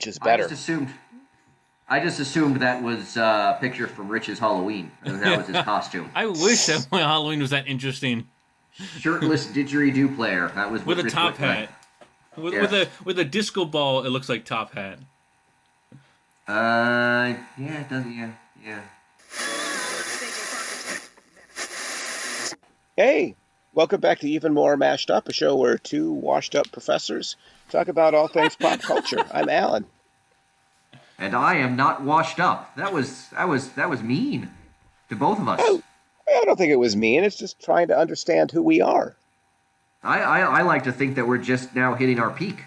which is I better. just assumed that was a picture from Rich's Halloween. That was his costume. I wish that my Halloween was that interesting. Shirtless didgeridoo player. That was what With a Rich top looked like. hat. With, Yes. with a disco ball, it looks like top hat. Yeah, it does. Yeah. Hey, welcome back to Even More Mashed Up, a show where two washed-up professors talk about all things pop culture. I'm Alan. And I am not washed up. That was mean to both of us. Oh, I don't think it was mean. It's just trying to understand who we are. I like to think that we're just now hitting our peak.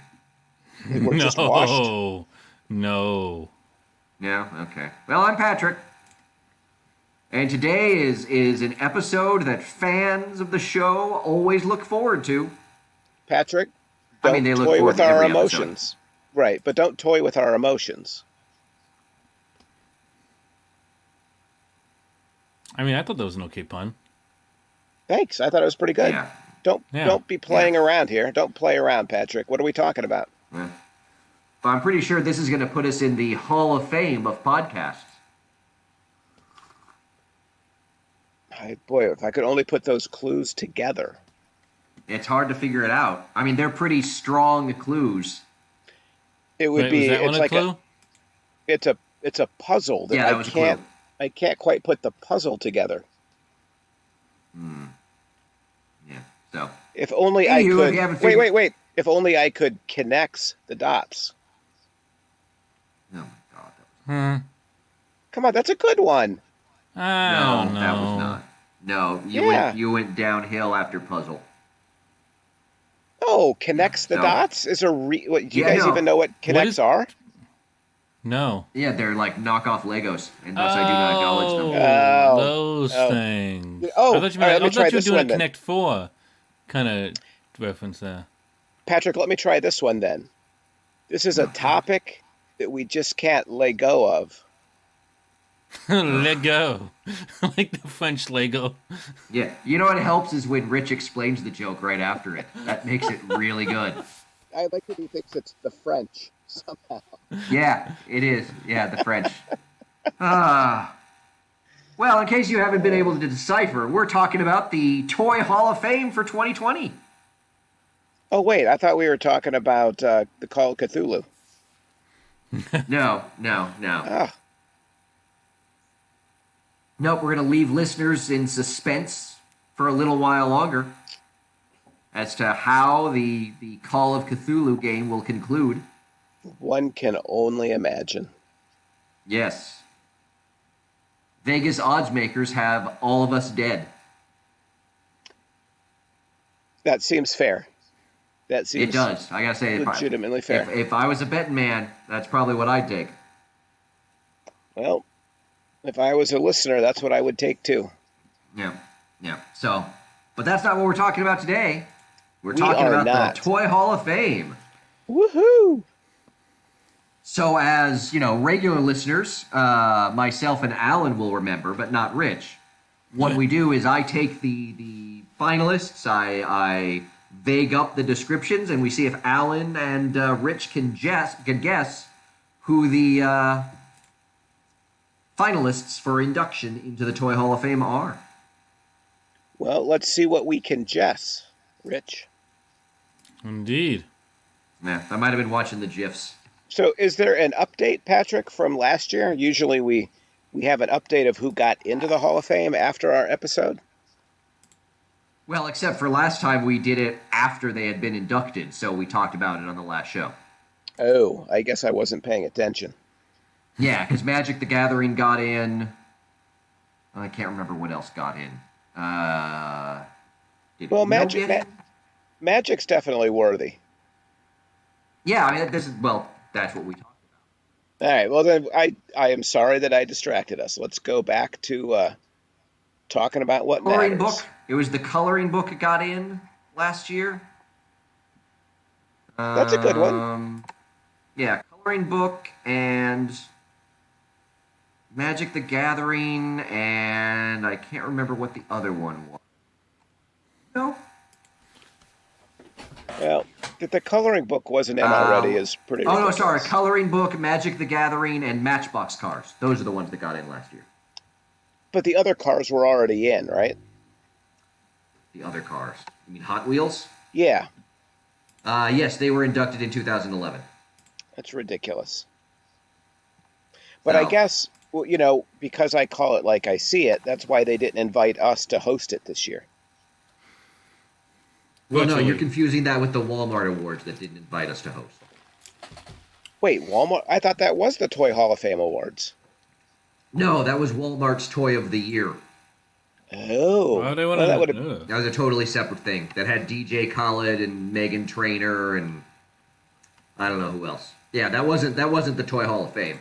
We're just washed. No. Yeah, okay. Well, I'm Patrick. And today is an episode that fans of the show always look forward to. Patrick, don't they look toy forward with to our every emotions. Right, but don't toy with our emotions. I mean, I thought that was an okay pun. Thanks. I thought it was pretty good. Yeah. Don't be playing around here. Don't play around, Patrick. What are we talking about? But I'm pretty sure this is going to put us in the Hall of Fame of podcasts. Boy, if I could only put those clues together. It's hard to figure it out. I mean, they're pretty strong clues. It would Wait, be. was that It's one a like clue? it's a puzzle that Yeah, that was a clue. I can't quite put the puzzle together. Yeah. So. If only Anywho, I if you could. haven't figured- Wait. If only I could connect the dots. Oh my God. That was... Come on, that's a good one. I No, don't know. that was not. No, you went downhill after puzzle. Oh, connects the No. dots? Is what? Do you Yeah, guys no. even know what connects are? No. Yeah, they're like knockoff Legos, and thus I do not acknowledge them. Oh. Those Oh. things. Oh, I thought you all right, let me were try this doing one a then. Connect 4 kind of reference there. Patrick, let me try this one then. This is a topic that we just can't lay go of. Lego. Like the French Lego. Yeah, you know what helps is when Rich explains the joke right after it. That makes it really good. I like that he thinks it's the French somehow. Yeah, it is. Yeah, the French. Well, in case you haven't been able to decipher, we're talking about the Toy Hall of Fame for 2020. Oh, wait, I thought we were talking about the Call of Cthulhu. No. Ah, Nope, we're going to leave listeners in suspense for a little while longer as to how the Call of Cthulhu game will conclude. one can only imagine. Yes. Vegas odds makers have all of us dead. That seems fair. That seems It does. I gotta say, legitimately fair. If I was a betting man, that's probably what I'd take. Well, if I was a listener, that's what I would take too. Yeah. So, but that's not what we're talking about today. We're We talking are about not. the Toy Hall of Fame. Woohoo! So, as you know, regular listeners, myself and Alan will remember, but not Rich. What we do is I take the finalists, I vague up the descriptions, and we see if Alan and Rich can guess who the finalists for induction into the Toy Hall of Fame are. Well, let's see what we can guess, Rich. Indeed. Yeah, I might have been watching the GIFs. So is there an update, Patrick, from last year? Usually we have an update of who got into the Hall of Fame after our episode. Well, except for last time we did it after they had been inducted, so we talked about it on the last show. Oh, I guess I wasn't paying attention. Yeah, because Magic the Gathering got in. I can't remember what else got in. Did Well, Uno get in? Magic's definitely worthy. Yeah, I mean, that's what we talked about. All right, well then I am sorry that I distracted us. Let's go back to talking about what Coloring matters. book. It was the coloring book that got in last year. That's a good one. Yeah, coloring book and Magic the Gathering, and I can't remember what the other one was. No? Well, That the coloring book wasn't in already is pretty Oh, no, ridiculous. sorry. Coloring book, Magic the Gathering, and Matchbox cars. Those are the ones that got in last year. But the other cars were already in, right? The other cars. You mean Hot Wheels? Yeah, Yes, they were inducted in 2011. that's ridiculous. But I So- guess, well, you know, because I call it like I see it, that's why they didn't invite us to host it this year. Well, no, Virtually. you're confusing that with the Walmart Awards that didn't invite us to host. Wait, Walmart? I thought that was the Toy Hall of Fame Awards. No, that was Walmart's Toy of the Year. Oh, Why do they well, want that would have. to? That was a totally separate thing that had DJ Khaled and Megan Trainor and I don't know who else. Yeah, that wasn't the Toy Hall of Fame.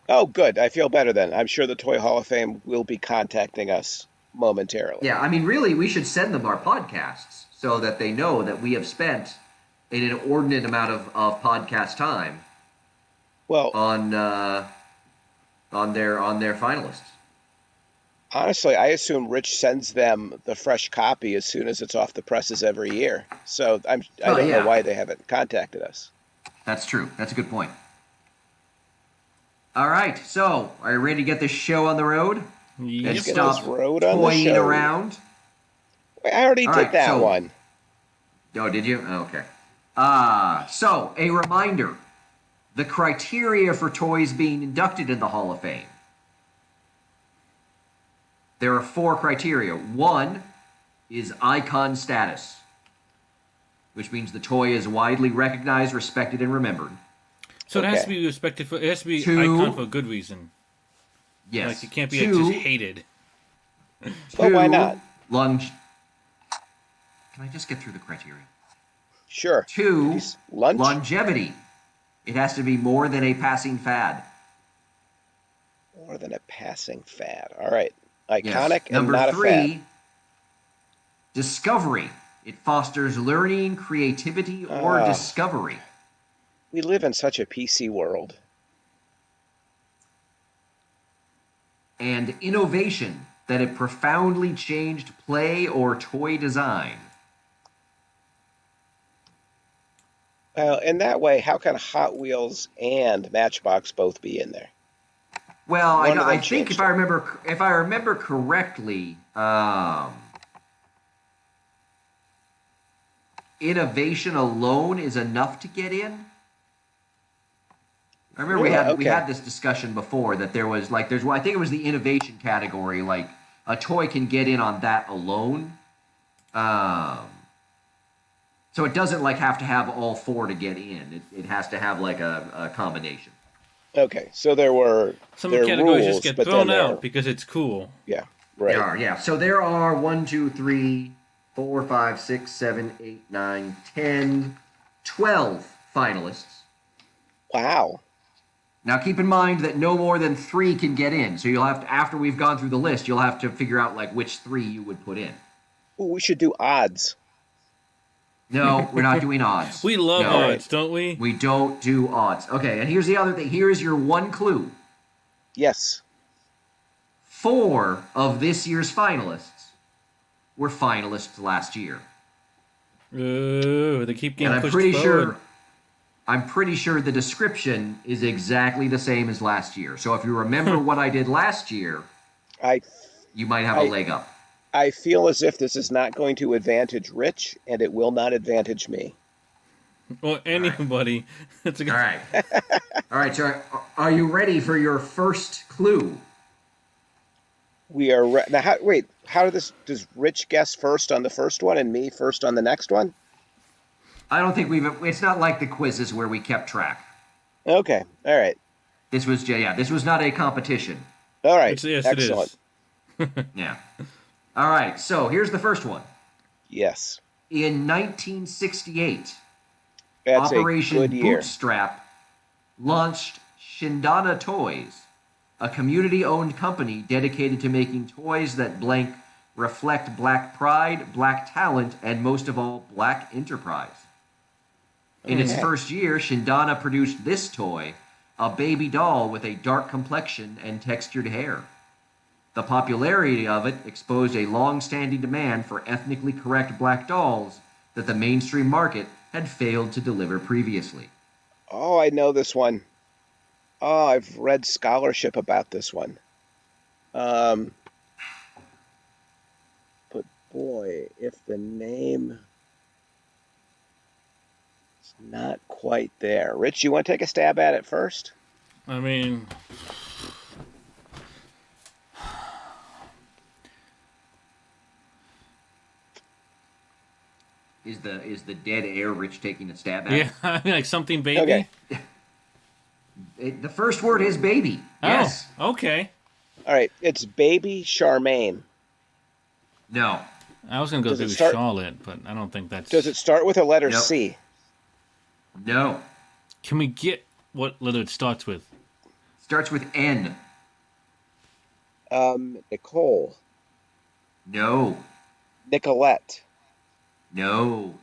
Oh, good. I feel better then. I'm sure the Toy Hall of Fame will be contacting us momentarily. Yeah, I mean, really, we should send them our podcasts so that they know that we have spent an inordinate amount of podcast time Well, on their finalists. honestly, I assume Rich sends them the fresh copy as soon as it's off the presses every year. So I Oh, don't yeah. know why they haven't contacted us. That's true. That's a good point. All right, so are you ready to get this show on the road? And Yep. get stop this road on the toying show. around? Wait, I already All did right, that so- one. Oh, did you? Oh, okay. So a reminder: the criteria for toys being inducted in the Hall of Fame. There are 4 criteria. One is icon status, which means the toy is widely recognized, respected, and remembered. So it has to Okay. be respected for. It has to be 2. icon for a good reason. Yes. Like it can't be 2, just hated. Well, why 2, not? Can I just get through the criteria? Sure. 2, Please. Lunch? longevity. It has to be more than a passing fad. More than a passing fad. All right. Yes. Iconic and Number not 3, a fad. discovery. It fosters learning, creativity, or Ah. discovery. We live in such a PC world. And innovation, that it profoundly changed play or toy design. Well, in that way, how can Hot Wheels and Matchbox both be in there? Well, One of them I think changed if I remember correctly, innovation alone is enough to get in. I remember we Yeah, had this discussion before that there was like I think it was the innovation category, like a toy can get in on that alone. So it doesn't like have to have all 4 to get in. It has to have like a combination. Okay, so there Some are categories rules, just get but thrown then out because it's cool. yeah, right. There are, yeah. So there are 1, 2, 3, 4, 5, 6, 7, 8, 9, 10, 12 finalists. Wow. Now keep in mind that no more than 3 can get in. So you'll have to, after we've gone through the list, you'll have to figure out like which 3 you would put in. Ooh, we should do odds. No, we're not doing odds. We love No. odds, don't we? We don't do odds. Okay, and here's the other thing. Here is your one clue. Yes. 4 of this year's finalists were finalists last year. They keep getting And I'm pushed pretty forward. I'm pretty sure the description is exactly the same as last year. So if you remember what I did last year, I you might have a leg up. I feel as if this is not going to advantage Rich, and it will not advantage me. Or anybody. That's a good. All right. All right, so are you ready for your first clue? We are now. How does Rich guess first on the first one and me first on the next one? I don't think it's not like the quizzes where we kept track. Okay. All right. This was not a competition. All right. Yes, Excellent. it is. Yeah. All right, so here's the first one. Yes. In 1968, That's Operation a good year. Bootstrap launched Shindana Toys, a community-owned company dedicated to making toys that blank reflect black pride, black talent, and most of all, black enterprise. In its Okay. first year, Shindana produced this toy, a baby doll with a dark complexion and textured hair. The popularity of it exposed a long-standing demand for ethnically correct black dolls that the mainstream market had failed to deliver previously. Oh, I know this one. Oh, I've read scholarship about this one. Um, but boy, if the name is not quite there. Rich, you want to take a stab at it first? I mean, Is the dead air Rich taking a stab at? yeah, I mean, like something baby. Okay. The first word is baby. Yes. Oh, okay. All right. It's Baby Charmaine. No. I was gonna go Does it through start- Charlotte, but I don't think that's. Does it start with a letter Nope. C? No. Can we get what letter it starts with? Starts with N. Nicole. No. Nicolette. No.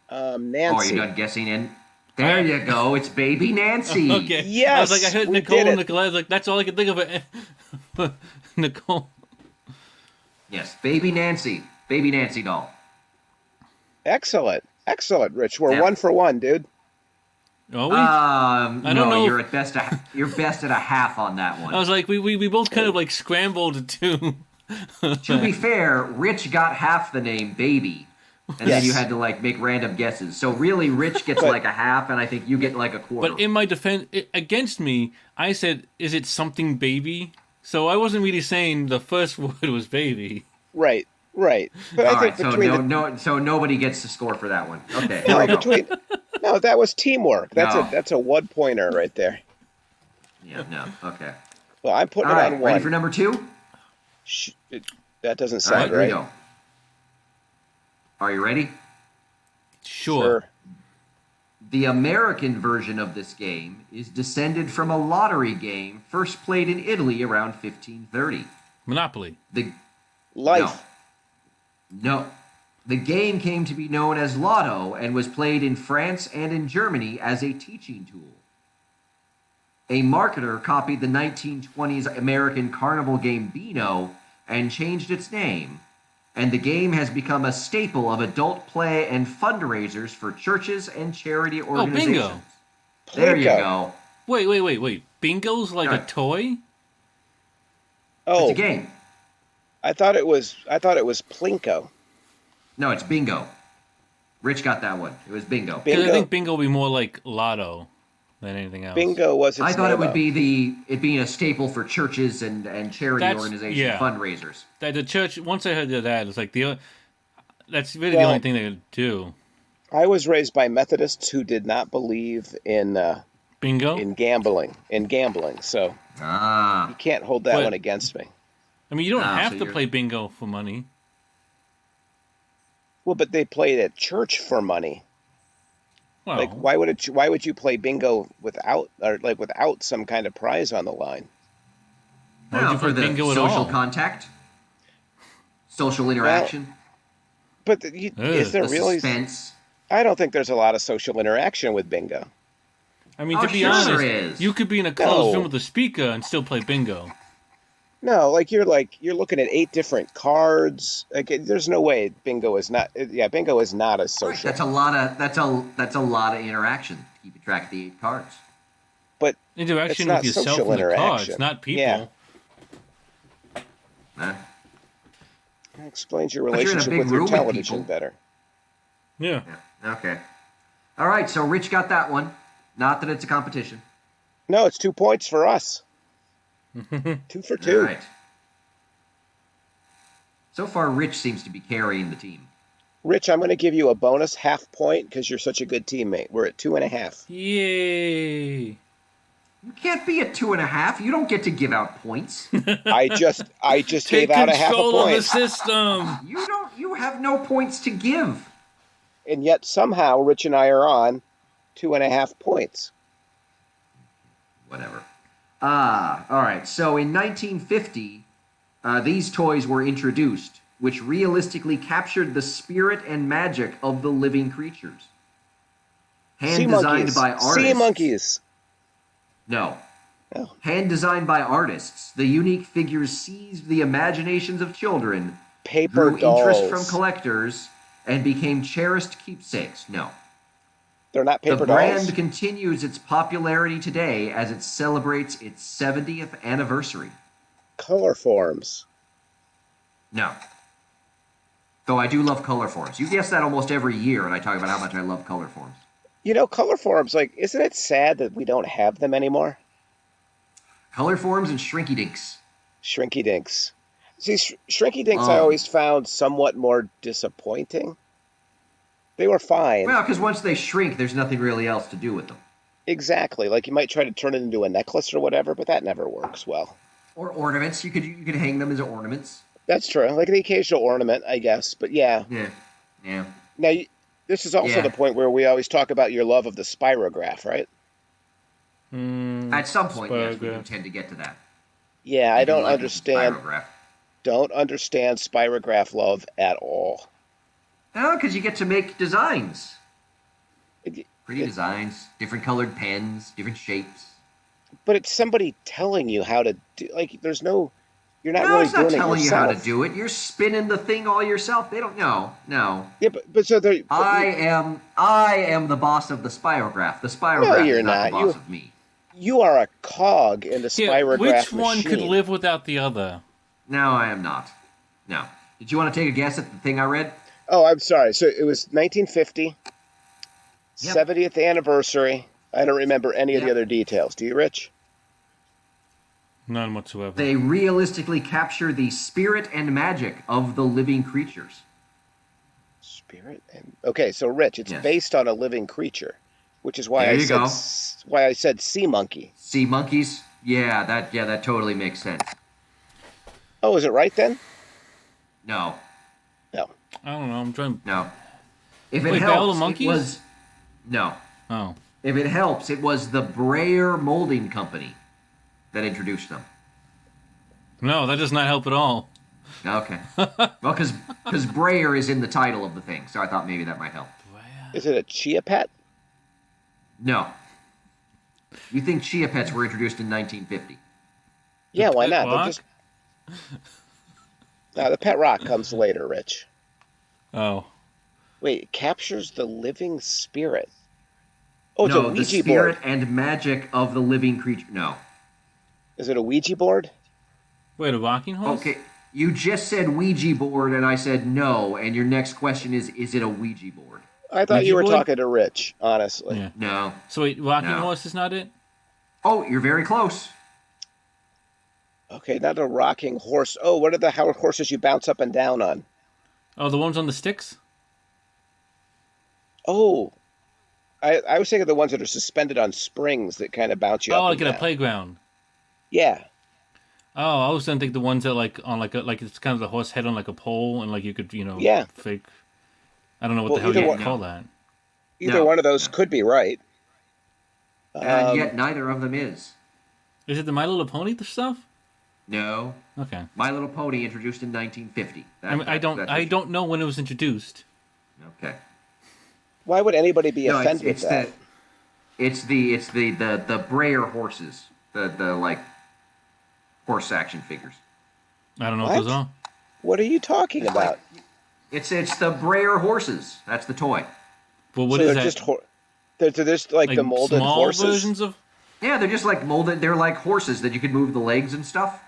Nancy. Oh, you're done guessing in? There you go. It's baby Nancy. Okay. Yes, I was like, I heard we Nicole did and it. Nicolette. I was like, that's all I could think of. It. Nicole. Yes, baby Nancy. Baby Nancy doll. Excellent. Excellent, Rich. We're Yeah. 1 for 1, dude. Are we? I don't know You're if- at best. You're best at a half on that one. I was like, we both kind of like scrambled to. To be fair, Rich got half the name baby, and then Yes. you had to like make random guesses. So really, Rich gets But- like a half, and I think you get like a quarter. But in my defense, against me, I said, "Is it something baby?" So I wasn't really saying the first word was baby. Right. Right. But All I think right, so between so nobody gets the score for that one. Okay, here no, we go. between no, that was teamwork. That's No. that's a 1 pointer right there. Yeah, no, okay. Well, I'm putting All it right, on 1. ready for number 2? That doesn't All right, sound here we right. go. Are you ready? Sure. The American version of this game is descended from a lottery game first played in Italy around 1530. Monopoly. The Life. No. The game came to be known as Lotto and was played in France and in Germany as a teaching tool. A marketer copied the 1920s American carnival game Beano and changed its name, and the game has become a staple of adult play and fundraisers for churches and charity organizations. bingo. There you Plinko. go. Wait. Bingo's like a Alright. toy? Oh, It's a game. I thought it was Plinko. No, it's bingo. Rich got that one. It was bingo. Because I Bingo. think bingo would be more like lotto than anything else. Bingo was its I thought it name would of. be it being a staple for churches and charity That's- organization yeah. fundraisers. That the church. Once I heard that, it's like that's really the Well- only thing they would do. I was raised by Methodists who did not believe in Bingo. gambling. So Ah. you can't hold that But- one against me. I mean, you don't Ah, have so to you're- play bingo for money. Well, but they played at church for money. Well, Like, why would you play bingo without some kind of prize on the line? Why would No, you for play the bingo at social all? contact, social interaction, But is there the really? suspense. I don't think there's a lot of social interaction with bingo. I mean, Oh, to be sure honest, there is. you could be in a closed No. room with a speaker and still play bingo. No, you're looking at 8 different cards. There's no way bingo is not. Yeah, bingo is not a Right, social. that's a lot of interaction to keep track of the 8 cards. But Interaction not with yourself social and the cards, interaction. not people. Yeah. Huh? that explains your But you're in a relationship big with your room with television people. better. Yeah. Yeah. Okay. All right. So Rich got that one. Not that it's a competition. No, it's 2 points for us. 2 for 2. All right. So far, Rich seems to be carrying the team. Rich, I'm going to give you a bonus half point because you're such a good teammate. We're at 2.5. Yay. You can't be at 2.5. You don't get to give out points. I just Take gave out a half a control of the point, system. You don't. You have no points to give. and yet somehow Rich and I are on 2.5 points. Whatever. All right. So in 1950, these toys were introduced, which realistically captured the spirit and magic of the living creatures. Sea Hand designed monkeys. by artists. Sea monkeys. No. Oh. Hand designed by artists, the unique figures seized the imaginations of children paper drew interest from dolls. collectors, and became cherished keepsakes. No. They're not The paper brand dolls? continues its popularity today as it celebrates its 70th anniversary. Color forms. No. Though I do love color forms. You guess that almost every year, and I talk about how much I love color forms. You know, color forms, like, isn't it sad that we don't have them anymore? Color forms and Shrinky Dinks. Shrinky Dinks. See, Shrinky Dinks I Um, always found somewhat more disappointing. They were fine. well, because once they shrink, there's nothing really else to do with them. Exactly. Like you might try to turn it into a necklace or whatever, but that never works well. Or ornaments. You could hang them as ornaments. That's true. Like the occasional ornament, I guess. But yeah. Yeah. Yeah. Now, this is also Yeah. the point where we always talk about your love of the spirograph, right? At some point, yes, we Spirograph. intend to get to that. Yeah, I You don't like understand. Spirograph. Don't understand spirograph love at all. No, because you get to make designs. It- Pretty designs, different colored pens, different shapes. But it's somebody telling you how to do. Like, there's no. You're not No, really it's not doing telling it you how yourself. to do it. You're spinning the thing all yourself. They don't know. No. Yeah, but so they. I am the boss of the spirograph. The spirograph No, is you're not the not. boss of me. You are a cog in the Yeah, spirograph which one machine. could live without the other? No, I am not. No. Did you want to take a guess at the thing I read? Oh, I'm sorry. So it was 1950, Yep. 70th anniversary. I don't remember any of the Yep. other details. Do you, Rich? None whatsoever. They realistically capture the spirit and magic of the living creatures. Spirit and okay. So, Rich, it's Yes. based on a living creature, which is why There I you said go. why I said sea monkey. Sea monkeys? Yeah, that totally makes sense. Oh, is it right then? No. No. I don't know. I'm trying. No. If it Wait, helps, Battle of Monkeys? it was no. Oh, If it helps, it was the Breyer Molding Company that introduced them. no, that does not help at all. Okay. Well, because Breyer is in the title of the thing, so I thought maybe that might help. Is it a chia pet? No. You think Chia Pets were introduced in 1950? Yeah, why pet not? They're rock? just. No, the pet rock comes later, Rich. Oh, Wait, it captures the living spirit. Oh, it's no, a the Ouija spirit board. and magic of the living creature. No. Is it a Ouija board? wait, a rocking horse? Okay, you just said Ouija board, and I said no, and your next question is it a Ouija board? I thought Ouija you were board? talking to Rich, honestly. Yeah. No. So wait, rocking No. horse is not it? Oh, you're very close. Okay, not a rocking horse. Oh, what are the horses you bounce up and down on? Oh, the ones on the sticks? Oh, I was thinking the ones that are suspended on springs that kind of bounce you Oh, up like and at a down. playground. Yeah. Oh, I was gonna think the ones that like on like it's kind of the horse head on like a pole and like you could Yeah. fake. I don't know what Well, the hell either you one- would call that. Either No, one of those no. could be right. And yet neither of them is. Is it the My Little Pony stuff? No. Okay. My Little Pony introduced in 1950. I mean, I That's don't know when it was introduced. Okay. Why would anybody be No, offended it's with that? the Breyer horses, the like horse action figures. I don't know What? what those are. What are you talking about? It's the Breyer horses. That's the toy. But what So is they're that? just they're just like the molded small horses. versions of Yeah, they're just like molded. They're like horses that you could move the legs and stuff.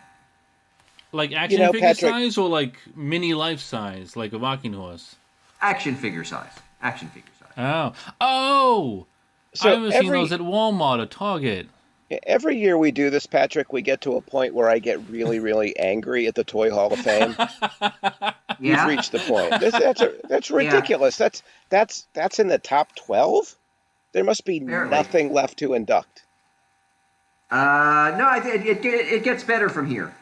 like action know, figure Patrick- size or like mini life size, like a rocking horse. Action figure size. Action figure size. Oh! So I haven't seen every those at Walmart or Target. every year we do this, Patrick, we get to a point where I get really, really angry at the Toy Hall of Fame. You've Yeah. reached the point. That's ridiculous. That's in the top 12. There must be Apparently. nothing left to induct. No, it gets better from here.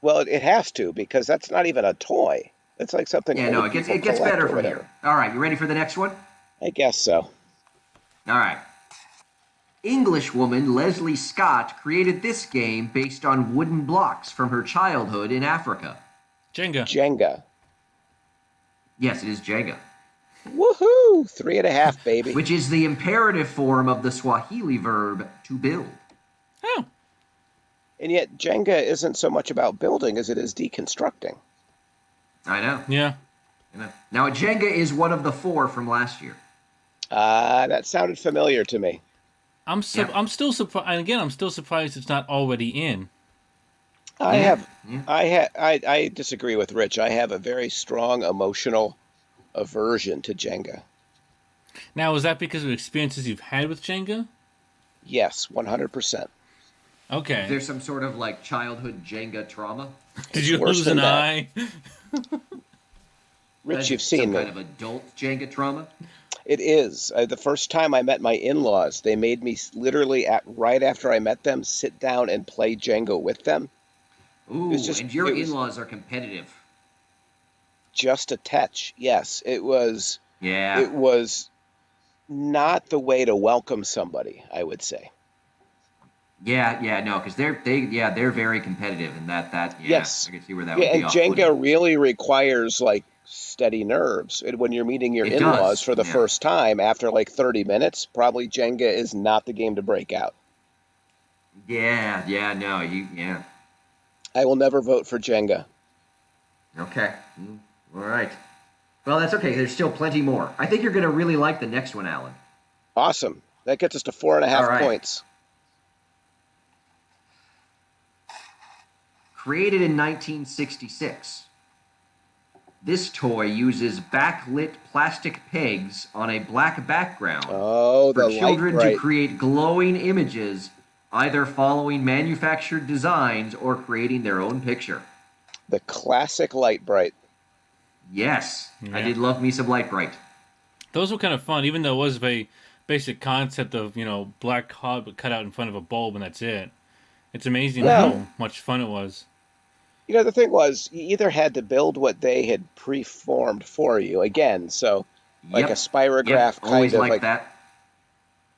Well, it has to because that's not even a toy. It's like something. Yeah, no, old it people gets collect better or from whatever. here. All right, you ready for the next one? I guess so. All right. English woman Leslie Scott created this game based on wooden blocks from her childhood in Africa. Jenga. Jenga. Yes, it is Jenga, Woohoo! 3.5, baby. which is the imperative form of the Swahili verb to build. Oh, And yet Jenga isn't so much about building as it is deconstructing. I know. Yeah. I know. Now, Jenga is one of the 4 from last year. That sounded familiar to me. Yeah. I'm still surprised. And again, I'm still surprised it's not already in. I Yeah. have Yeah. I disagree with Rich. I have a very strong emotional aversion to Jenga. Now, is that because of experiences you've had with Jenga? Yes, 100%. Is Okay. there some sort of like childhood Jenga trauma? Did It's you worse lose an than that. eye? Rich, Is you've it some seen kind me. of adult Jenga trauma? It is. The first time I met my in-laws, they made me literally at right after I met them sit down and play Jenga with them. Ooh, and your It was in-laws are competitive. just a touch. Yes, Yeah. it was not the way to welcome somebody, I would say. Yeah, no, because they're very competitive, and yeah, Yes. I can see where that Yeah, would be and off-putting. Jenga really requires like steady nerves. And when you're meeting your It in-laws does, for the yeah, first time after like 30 minutes, probably Jenga is not the game to break out. yeah, no, yeah, I will never vote for Jenga. okay, all right. Well, that's okay. There's still plenty more. I think you're gonna really like the next one, Alan. Awesome. That gets us to four and a All half right. points. Created in 1966, this toy uses backlit plastic pegs on a black background Oh, for the light children to bright. create glowing images, either following manufactured designs or creating their own picture. The classic light bright. Yes, I Yeah. did love me some Light Bright. Those were kind of fun, even though it was a very basic concept of, black cod cut out in front of a bulb and that's it. It's amazing Well, how much fun it was. the thing was, you either had to build what they had preformed for you again, so like a Yep, spirograph kind always of like like that.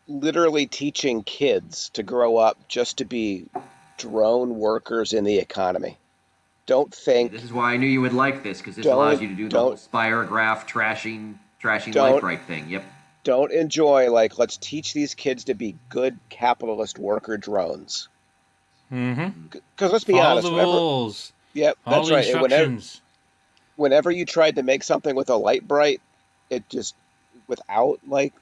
literally teaching kids to grow up just to be drone workers in the economy. Don't See, this think, is why I knew you would like this, because this allows don't, you to do the whole don't, spirograph trashing Light don't, Bright thing. Yep. don't enjoy, like, let's teach these kids to be good capitalist worker drones. Mm-hmm. Because let's be Follow honest, the rules. yep, Follow that's the right. And instructions. whenever you tried to make something with a light bright, it just, without like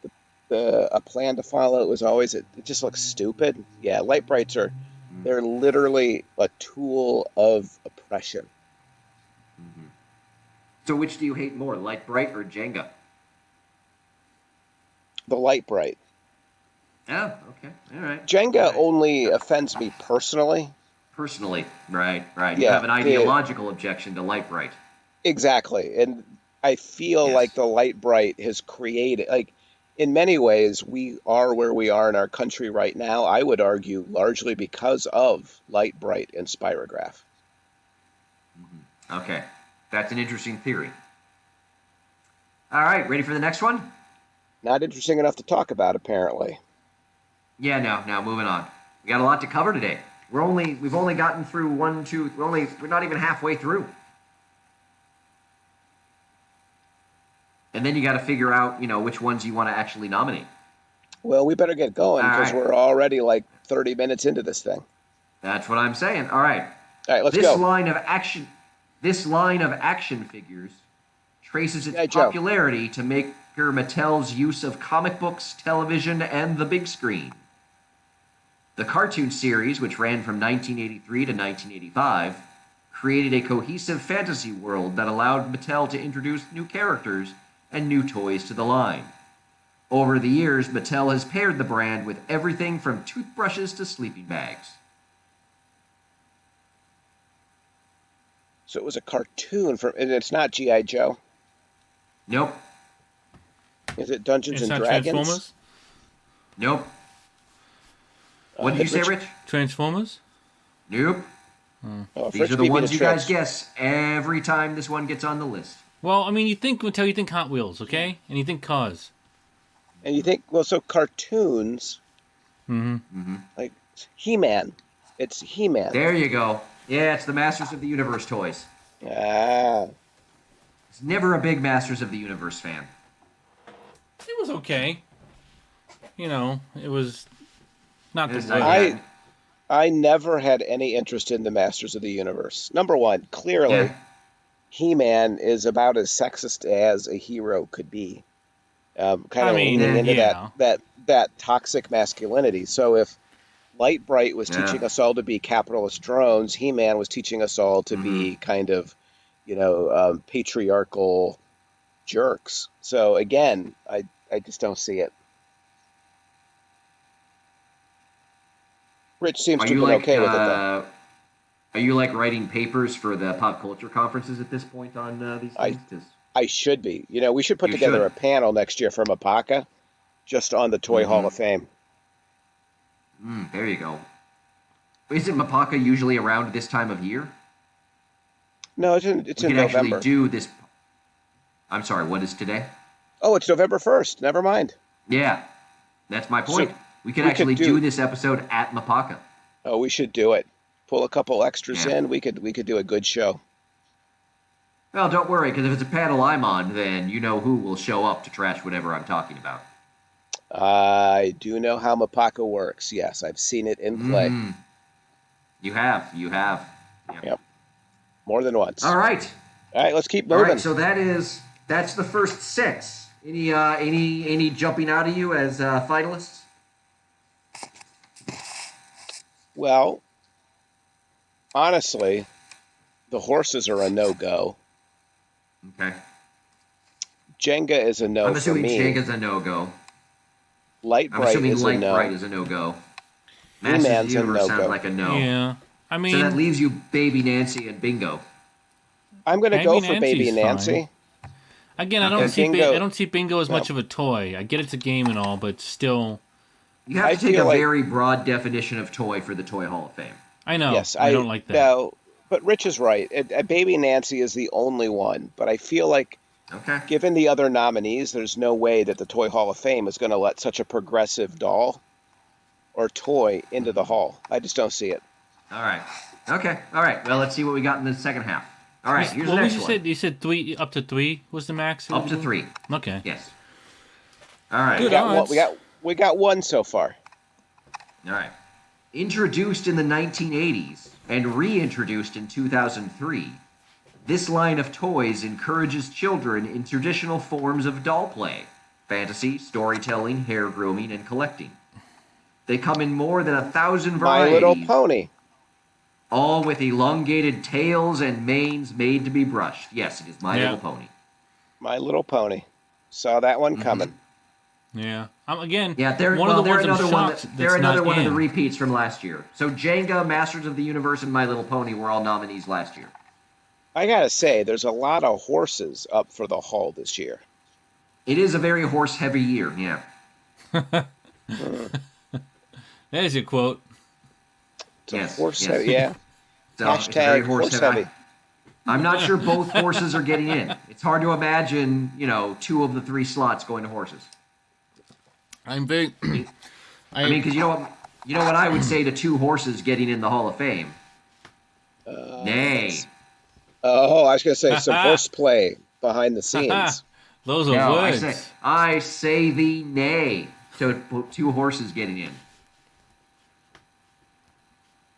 a plan to follow, it just looks stupid. Yeah, light brights Mm-hmm. they're literally a tool of oppression. So, which do you hate more, Light Bright or Jenga? The light bright. Oh, okay. All Jenga right. only offends me personally. Personally, right. You Yeah, have an ideological objection to Light Bright. exactly. And I feel like Yes. the light bright has created, like, in many ways, we are where we are in our country right now. I would argue largely because of light bright and spirograph. Okay. That's an interesting theory. All right, ready for the next one? Not interesting enough to talk about, apparently. Yeah, no, now moving on. We got a lot to cover today. We've only gotten through one, two, we're not even halfway through. And then you got to figure out, which ones you want to actually nominate. Well, we better get going All because right. we're already like 30 minutes into this thing. That's what I'm saying. All right. All right, let's This go. line of action this line of action figures traces its Hey, Joe. popularity to Maker Mattel's use of comic books, television, and the big screen. The cartoon series, which ran from 1983 to 1985, created a cohesive fantasy world that allowed Mattel to introduce new characters and new toys to the line. Over the years, Mattel has paired the brand with everything from toothbrushes to sleeping bags. So it was a cartoon from, and it's not G.I. Joe. Nope. Is it Dungeons It's and not Dragons? Transformers. Nope. What did you say, Rich? Transformers. Nope. If These Rich are the beat me ones to you guys tricks. guess every time this one gets on the list. Well, I mean, you think Mattel, you think Hot Wheels, okay, and you think cars. And you think, well, so cartoons, Mm-hmm. like He-Man. It's He-Man. There you go. Yeah, it's the Masters of the Universe toys. Ah, It's never a big Masters of the Universe fan. It was okay. It was not the Yes, worst. I I never had any interest in the Masters of the Universe. Number one, Yeah. clearly, He-Man is about as sexist as a hero could be. Kind I of mean, leaning Yeah. into that yeah. that toxic masculinity. So if Lightbright was Yeah. teaching us all to be capitalist drones, He-Man was teaching us all to Hmm. be kind of, patriarchal jerks. So again, I just don't see it. Rich seems Are to have you been like okay with it though. are you like writing papers for the pop culture conferences at this point on these I things? 'Cause I should be. We should put you together should. a panel next year from Apaka just on the Toy Hall Mm-hmm. of Fame. There you go. Isn't Mapaka usually around this time of year? No, it's We in could actually November. do this. I'm sorry, what is today? Oh, it's November 1st. Never mind. Yeah, that's my So point. We could we could actually do. do this episode at Mapaka. Oh, we should do it. Pull a couple extras Yeah. in. We could do a good show. Well, don't worry, because if it's a panel I'm on, then you know who will show up to trash whatever I'm talking about. I do know how Mapaka works. Yes, I've seen it in play. Mm, you have. Yeah. Yep, more than once. All right. All right, let's keep All moving. right, so that's the first six. Any jumping out at you as finalists? Well, honestly, the horses are a no-go. Okay. Jenga is a no I'm for assuming me. Jenga's a no-go. Light I'm Bright assuming is a Light no. Bright is a no-go. Masters of He-Man's the a Universe no-go. sounds like a no. Yeah. I So that mean, leaves you Baby Nancy and Bingo. I'm going to Baby go for Baby Nancy's Nancy. again, I Okay. don't see Bingo- I don't see Bingo as No. much of a toy. I get it's a game and all, but still, You have I to take feel a like- very broad definition of toy for the Toy Hall of Fame. I know. Yes, I don't like that. No, but Rich is right. Baby Nancy is the only one, but I feel like Okay. given the other nominees, there's no way that the Toy Hall of Fame is going to let such a progressive doll or toy into the hall. I just don't see it. All right. Okay. All right. Well, let's see what we got in the second half. All right. Here's the What was next you one. said? You said three, up to three was the max. Up to 3. Okay. Yes. All right. We Good got one. odds. We got one so far. All right. Introduced in the 1980s and reintroduced in 2003, this line of toys encourages children in traditional forms of doll play, fantasy, storytelling, hair grooming, and collecting. They come in more than 1,000 My varieties, Little Pony. all with elongated tails and manes made to be brushed. Yes, it is My Yeah. Little Pony. My Little Pony. Saw that one Mm-hmm. coming. Yeah. Again. Yeah, they're one of the they're ones I'm another one. shocked They're that's another not one of the in. repeats from last year. So Jenga, Masters of the Universe, and My Little Pony were all nominees last year. I gotta say, there's a lot of horses up for the hall this year. It is a very horse-heavy year. Yeah. There's your quote. It's a Yes, horse yes. heavy, yeah. So it's very Hashtag horse heavy. I'm not sure both horses are getting in. It's hard to imagine, 2 of the 3 slots going to horses. I'm very. I mean, because you know what I would say to 2 horses getting in the Hall of Fame. Nay. Oh, I was gonna say some horseplay behind the scenes. Those are No, words. I say the nay to 2 horses getting in.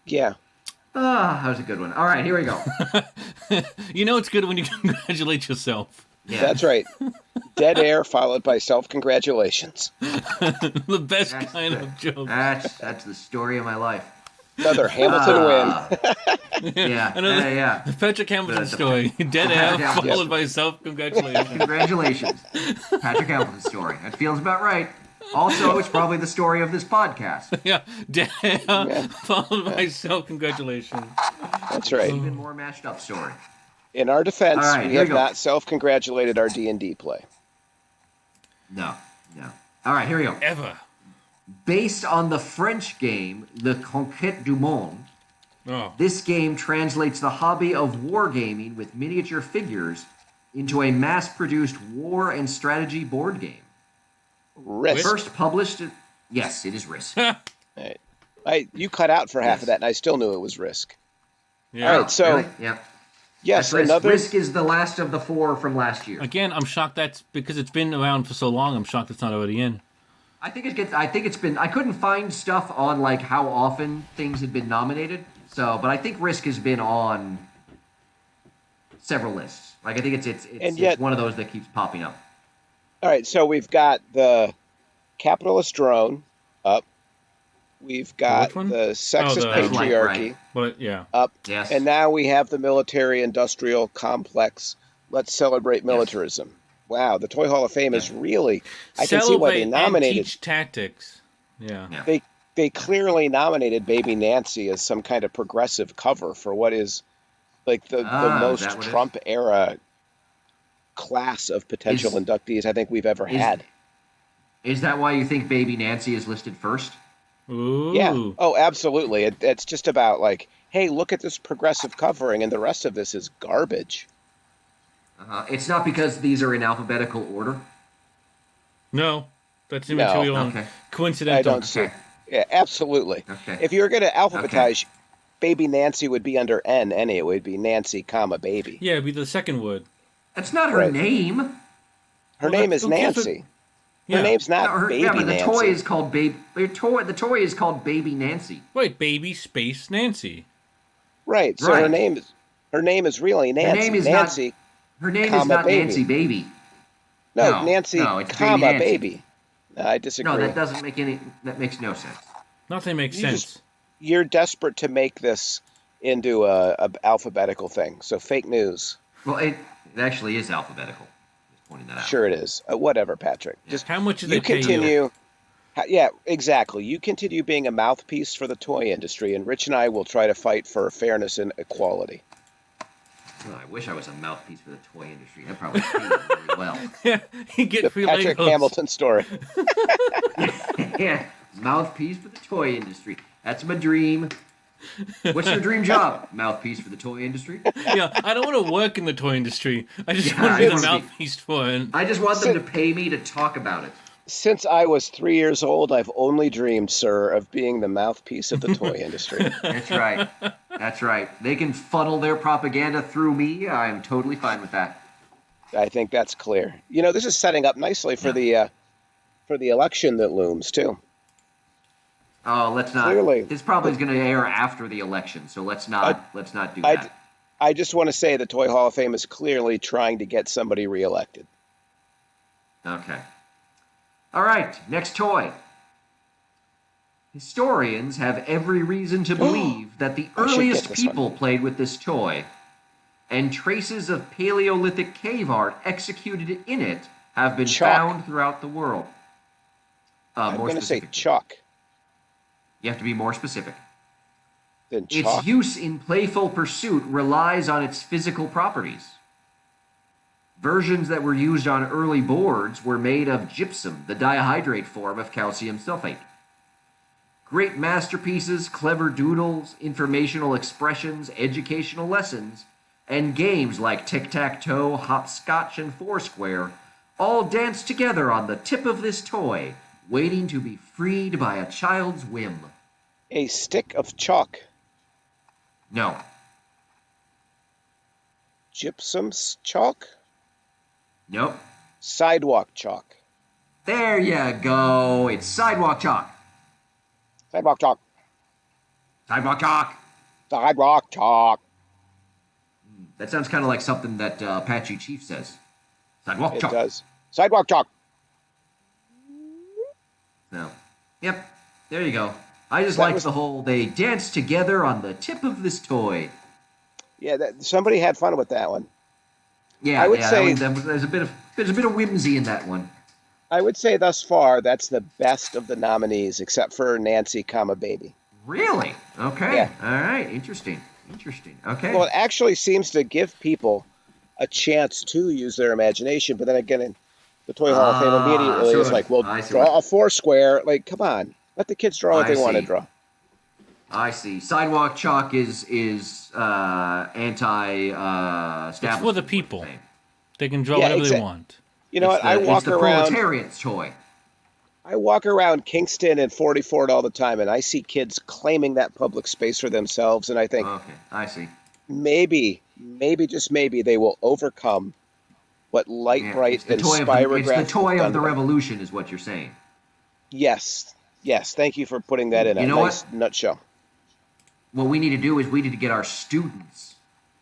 Yeah. Ah, that was a good one. All right, here we go. You know it's good when you congratulate yourself. Yeah. That's right. Dead air followed by The best That's kind the- of joke. That's the story of my life. Another Hamilton win. Yeah, Another- yeah. Patrick Hamilton The- story. Dead air Yeah. followed by self-congratulations. Congratulations, Patrick Hamilton's story. That feels about right. Also, it's probably the story of this podcast. Yeah, dead air followed by self-congratulations. That's right. Even more mashed up story. In our defense, All right, we here have we go. not self-congratulated our D&D play. No. All right, here we go. Ever. Based on the French game Le Conquête du Monde, Oh. this game translates the hobby of wargaming with miniature figures into a mass-produced war and strategy board game. Risk. First published, yes, it is Risk. Right. You cut out for half Yes. of that, and I still knew it was Risk. Yeah. All right, so Really? Yeah. yes, That's Risk. another. Risk is the last of the 4 from last year. Again, I'm shocked that's because it's been around for so long. I'm shocked it's not already in. I think it gets. I think it's been. I couldn't find stuff on like how often things had been nominated. So, but I think Risk has been on several lists. Like I think And yet, it's one of those that keeps popping up. all right, so we've got the capitalist drone up. We've got which one? the sexist the Light Bright. patriarchy But yeah. up. Yes. And now we have the military-industrial complex. Let's celebrate militarism. Wow, the Toy Hall of Fame is really. I can see why they Celebrate and nominated. teach tactics. Yeah. Yeah. They clearly nominated Baby Nancy as some kind of progressive cover for what is like the Is that most what it is? Trump era class of potential Is- inductees I think we've ever is- had. Is that why you think Baby Nancy is listed first? Ooh. Yeah. Oh, absolutely. It's just about like, hey, look at this progressive covering, and the rest of this is garbage. It's not because these are in alphabetical order. No, that's No. immaterial and Okay. coincidental. I don't see. Okay. Yeah, absolutely. Okay. If you were going to alphabetize, Baby Nancy would be under N. Any it would be Nancy, comma baby. Yeah, it'd be the second word. That's not her Right. name. Her Well, name that- is who cares what- Nancy. Yeah. Her name's not No, Baby yeah, but the Nancy. toy is called Baby. The toy is called Baby Nancy. Wait, baby space Nancy. Right. So Right. her name is really Nancy. name is not- Nancy. Her name is Comma, not baby. Nancy Baby. No, No, Nancy, no, it's Baby comma Nancy. baby. No, I disagree. No, that doesn't make any. That makes no sense. Nothing makes You sense. just- You're desperate to make this into a alphabetical thing. So fake news. Well, it actually is alphabetical. Just pointing that out. Sure it is. Whatever, Patrick. Just How much do they you pay you? continue. Yeah, exactly. You continue being a mouthpiece for the toy industry, and Rich and I will try to fight for fairness and equality. Oh, I wish I was a mouthpiece for the toy industry. That probably paid me really well. Yeah, you get The free Patrick Legos. Hamilton story. Yeah, mouthpiece for the toy industry. That's my dream. What's your dream job? Mouthpiece for the toy industry. Yeah, I don't want to work in the toy industry. I just Yeah, want to be I the wanna be- mouthpiece for it. I just want them to pay me to talk about it. Since I was 3 years old, I've only dreamed, sir, of being the mouthpiece of the toy industry. That's right. That's right. They can funnel their propaganda through me. I'm totally fine with that. I think that's clear. You know, this is setting up nicely for the election that looms too. Oh, let's not. Clearly. This probably is going to air after the election, so let's not do that. I just want to say the Toy Hall of Fame is clearly trying to get somebody reelected. Okay. All right, next toy. Historians have every reason to believe that the I should get earliest this one. people played with this toy, and traces of Paleolithic cave art executed in it have been Chalk. found throughout the world. I'm More going to say specific. chalk. You have to be more specific. Than chalk. Its use in playful pursuit relies on its physical properties. Versions that were used on early boards were made of gypsum, the dihydrate form of calcium sulfate. Great masterpieces, clever doodles, informational expressions, educational lessons, and games like tic-tac-toe, hopscotch, and foursquare all dance together on the tip of this toy, waiting to be freed by a child's whim. A stick of chalk. No. Chalk? Nope. Sidewalk chalk. There you go. It's sidewalk chalk. Sidewalk chalk. Sidewalk chalk. Sidewalk chalk. That sounds kind of like something that Apache Chief says. Sidewalk It chalk. does. Sidewalk chalk. No. Yep. There you go. I just That like was- the whole they dance together on the tip of this toy. Yeah, somebody had fun with that one. Yeah, I would yeah, say- there's a bit of whimsy in that one. I would say thus far that's the best of the nominees, except for Nancy, comma baby. Really? Okay. Yeah. All right. Interesting. Okay. Well, it actually seems to give people a chance to use their imagination, but then again, the Toy Hall of Fame immediately so is like, well, I see draw what- a foursquare. Like, come on, let the kids draw what I they want to see. draw. I see. Sidewalk chalk is anti establishment. It's for the people. They can draw Yeah, whatever they exact- want. You know what? I It's walk the around. proletariat's toy. I walk around Kingston and 44 all the time, and I see kids claiming that public space for themselves, and I think Okay, I see. maybe just maybe they will overcome what Light Yeah, Bright it's the and toy Spirograph it's the toy have of the done to them. revolution, is what you're saying. Yes. Yes. Thank you for putting that in You a know what? nice nutshell. What we need to do is we need to get our students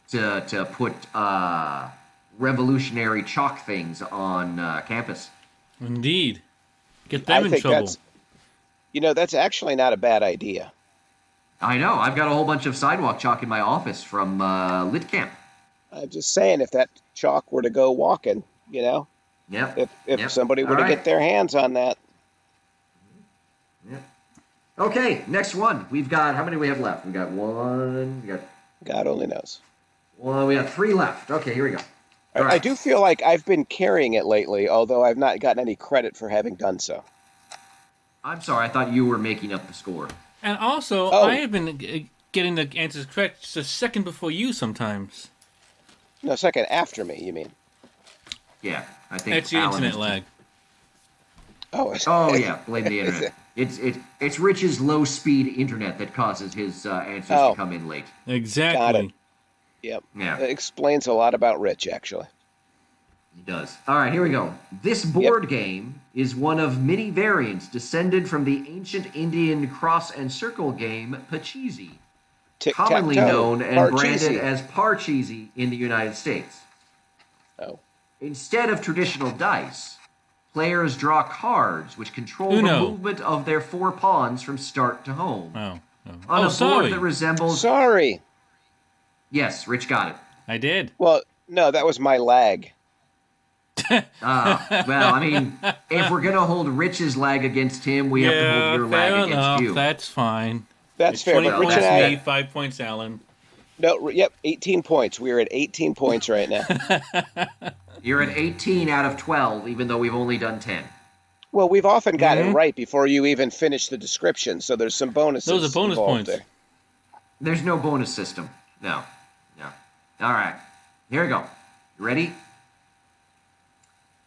to put revolutionary chalk things on campus. Indeed. Get I them in think trouble. that's actually not a bad idea. I know. I've got a whole bunch of sidewalk chalk in my office from Lit Camp. I'm just saying, if that chalk were to go walking, Yep. if Yep. somebody All were to right. get their hands on that, Yep. Okay, next one. We've got, how many do we have left? We got one. We got God only knows. one. We got three left. Okay, here we go. All I right. do feel like I've been carrying it lately, although I've not gotten any credit for having done so. I'm sorry. I thought you were making up the score. And also, Oh. I have been getting the answers correct just a second before you sometimes. No, second after me, you mean? Yeah, I think That's your Alan internet has- lag. Oh, Oh yeah, blame the internet. It's Rich's low speed internet that causes his answers Oh. to come in late. Exactly. Yep. Yeah, That explains a lot about Rich, actually. he does. All right, here we go. This board game is one of many variants descended from the ancient Indian cross and circle game Pachisi, commonly Tic-tac-toe. known and branded Parcheesi. as Parcheesi in the United States. Oh. Instead of traditional dice, players draw cards which control the Uno. movement of their four pawns from start to home. Oh. On a board Sorry. that resembles... Sorry. Yes, Rich got it. I did. Well, no, that was my lag. Well, I mean, if we're going to hold Rich's lag against him, we have to hold your fair lag enough. against you. That's fine. That's fair. 20 But Rich points and me, I, 5 points Alan. no, yep, 18 points. We are at 18 points right now. You're at 18 out of 12, even though we've only done 10. Well, we've often got it Mhm. right before you even finish the description, so there's some bonuses. Those are bonus involved points. there. There's no bonus system. No. All right. Here we go. You ready?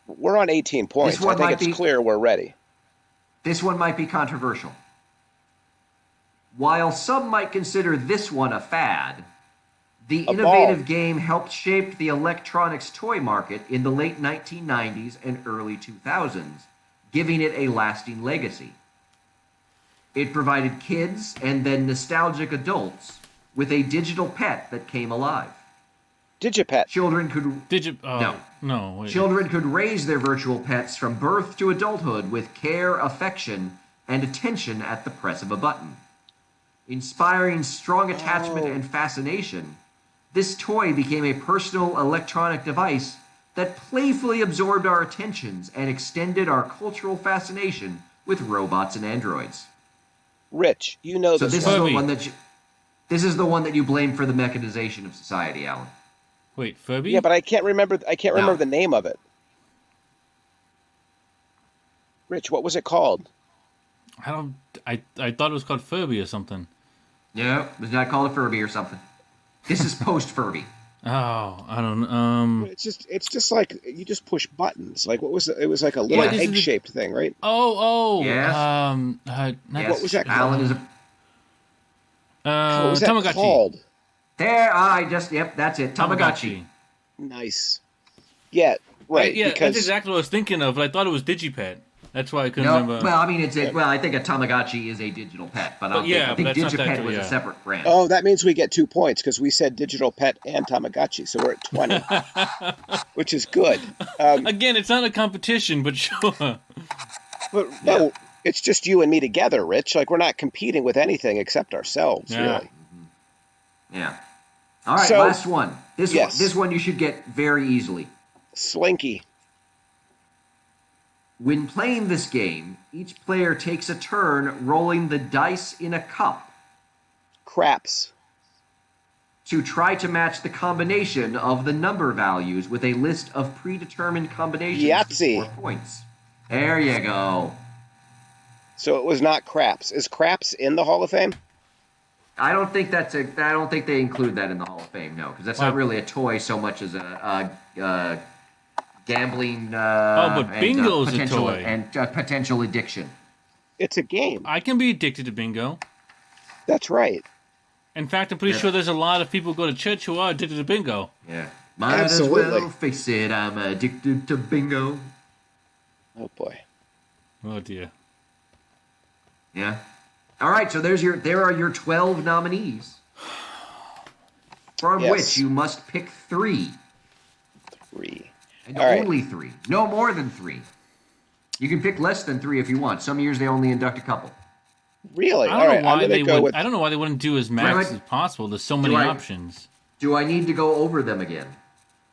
We're on 18 points. one I think might it's be- clear we're ready. This one might be controversial. While some might consider this one a fad, the A innovative ball. game helped shape the electronics toy market in the late 1990s and early 2000s, giving it a lasting legacy. It provided kids and then nostalgic adults with a digital pet that came alive. Digipet. Children could Did you? Oh, No. No. Wait. Children could raise their virtual pets from birth to adulthood with care, affection, and attention at the press of a button. Inspiring strong attachment Oh. and fascination, this toy became a personal electronic device that playfully absorbed our attentions and extended our cultural fascination with robots and androids. Rich, you know So this this one. is the Furby. one that this is the one that you blame for the mechanization of society, Alan. Wait, Furby? Yeah, but I can't remember. I can't No. remember the name of it. Rich, what was it called? I don't. I thought it was called Furby or something. No, it's not called a Furby or something. This is post Furby. Oh, I don't. It's just like you just push buttons. Like what was it? It was like a little Yeah, this is the- egg-shaped thing, right? Oh. Yes. Not, Yes, What was that Alan is a What was that Tamagotchi. called? there. Yep, that's it. Tamagotchi. Nice. Yeah, right. Yeah, because that's exactly what I was thinking of, but I thought it was Digipet. That's why I couldn't No, remember. well, I mean, well, I think a Tamagotchi is a digital pet, but I don't yeah, think, I but think that's not that Digipet good, was yeah. a separate brand. oh, that means we get 2 points because we said digital pet and Tamagotchi, so we're at 20, which is good. Again, it's not a competition, but sure. But no, it's just you and me together, Rich. Like we're not competing with anything except ourselves, Yeah. really. Yeah. All right, So- last one. Yes. This one you should get very easily. Slinky. When playing this game, each player takes a turn rolling the dice in a cup Craps. to try to match the combination of the number values with a list of predetermined combinations Yahtzee. to score points. There you go. So it was not craps. Is craps in the Hall of Fame? I don't think they include that in the Hall of Fame, no, because that's not really a toy so much as a gambling. but bingo's a potential, toy. and potential addiction. It's a game. I can be addicted to bingo. That's right. In fact, I'm pretty Yeah. sure there's a lot of people who go to church who are addicted to bingo. Yeah, might Absolutely. as well face it. I'm addicted to bingo. Oh boy. Oh dear. Yeah. All right, so there are your 12 nominees, from Yes. which you must pick 3, 3. and All right. only 3, no more than 3. You can pick less than 3 if you want. Some years they only induct a couple. Really? I All don't right. know I'm why going to they go would. with. I don't know why they wouldn't do as max I- as possible. There's so do many I- options. Do I need to go over them again?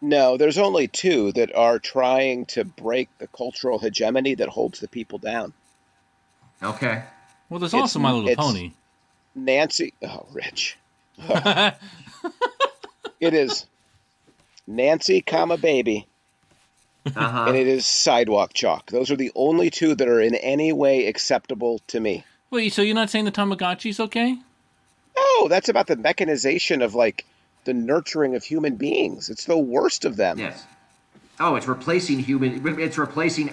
No, there's only 2 that are trying to break the cultural hegemony that holds the people down. Okay. Well, there's It's also My Little it's Pony. Nancy. Oh, Rich. It is Nancy, comma baby, Uh-huh. and it is Sidewalk Chalk. Those are the only 2 that are in any way acceptable to me. Wait, so you're not saying the Tamagotchi's okay? Oh, that's about the mechanization of like the nurturing of human beings. It's the worst of them. Yes. Oh, it's replacing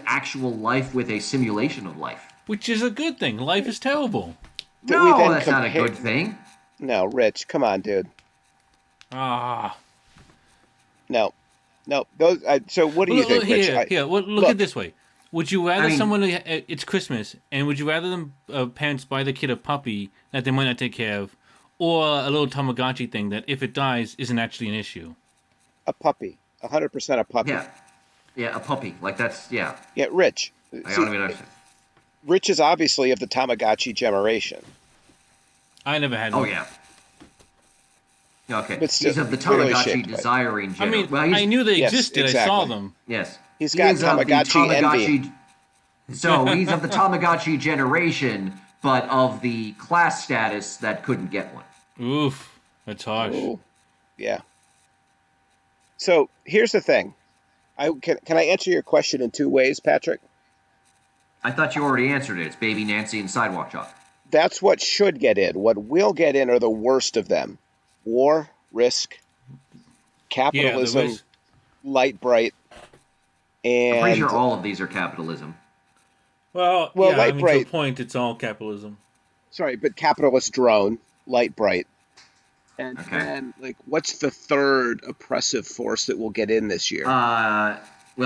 actual life with a simulation of life. Which is a good thing. Life is terrible. That we No, then that's not a compare- good thing. No, Rich, come on, dude. Ah. No, those. So, what do you think, Rich? Look look. at it this way. Would you rather I mean- someone? It's Christmas, and would you rather them parents buy the kid a puppy that they might not take care of, or a little Tamagotchi thing that if it dies isn't actually an issue? A puppy, 100% a puppy. Yeah. Yeah, a puppy. Like that's yeah. Yeah, Rich. I See, don't even understand. Rich is obviously of the Tamagotchi generation. I never had Oh one. yeah. Okay. But still, He's of the clearly Tamagotchi shaped by it. desiring I generation. mean, well, he's, I knew they Yes, existed. I exactly. saw them. Yes. He's He got is of the Tamagotchi envy. So he's of the Tamagotchi generation, but of the class status that couldn't get one. Oof, that's harsh. Ooh, yeah. So here's the thing. Can I answer your question in 2 ways, Patrick? I thought you already answered it. It's Baby Nancy and Sidewalk Chalk. That's what should get in. What will get in are the worst of them: war, risk, capitalism, risk. light bright, and I'm pretty sure all of these are capitalism. Well, Well, yeah, Light I mean, Bright- to a point, it's all capitalism. sorry, but capitalist drone, light bright. And Okay. then, like, what's the third oppressive force that will get in this year? Well,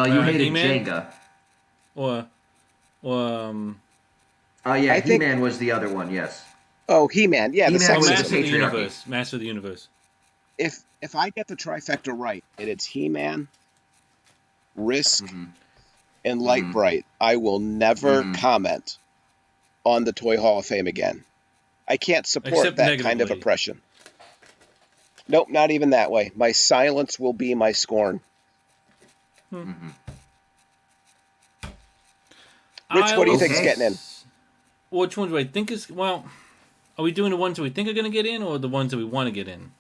you hated He-Man? Jenga. Or Yeah, I think- He-Man was the other one. Yes. Oh, He-Man. Yeah, the He-Man was sexism. Master of the patriarchy. Universe. Master of the Universe. If I get the trifecta right, and it's He-Man, Risk, Mhm. and Light Mhm. Bright, I will never Mhm. comment on the Toy Hall of Fame again. I can't support Except that kind of negatively. oppression. Nope, not even that way. My silence will be my scorn. Mhm. Rich, what do you think's Okay. getting in? Which ones do I think is well? Are we doing the ones that we think are going to get in, or the ones that we want to get in?